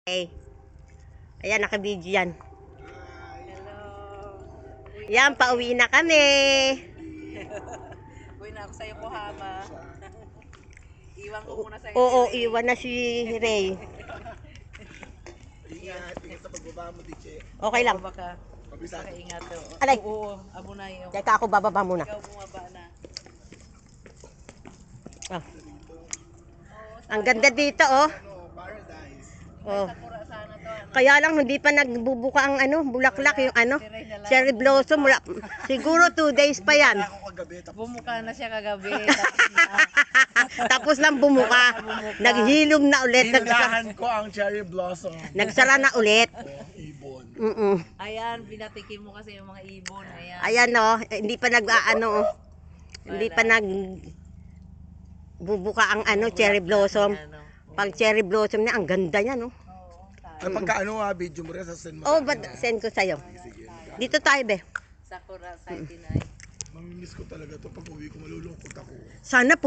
Okay. Ayan, naka-video yan. Hello. Yan, pauwi na kami. Uwi na ako sa Yokohama. Iwan ko muna sa Oo, Ray. iwan na si Ray. Ingat sa pagbaba mo, DJ. Okay lang. Baka Pabisado. ingat to. Alay. Oo, abo na yung. Teka, ako bababa muna. Ikaw bumaba na. Ah. Ang ganda dito, oh. Paradise. Oh. Sakura sana to. Kaya lang hindi pa nagbubuka ang bulaklak yung cherry blossom. Siguro 2 days pa yan. Ako kagabi, tapos Bumuka na siya kagabi. Tapos lang bumuka. Naghilom na ulit. hinulahan ko ang cherry blossom. Nagsara na ulit. Oh, ibon. Ayan, pinatikim mo kasi yung mga ibon. Ayan. Ayan, oh. Hindi pa nag-ano. Hindi pa nag bubuka ang cherry blossom. Ano. Pag cherry blossom na, ang ganda niya, no? Oo, Ano pagka video mo rin, send mo Oh, sa but akin, ha? send ko sa'yo. Sige. Dito tayo, be. Sakura 79. Mamimiss ko talaga to pag uwi ko, malulungkot ako. Sana po.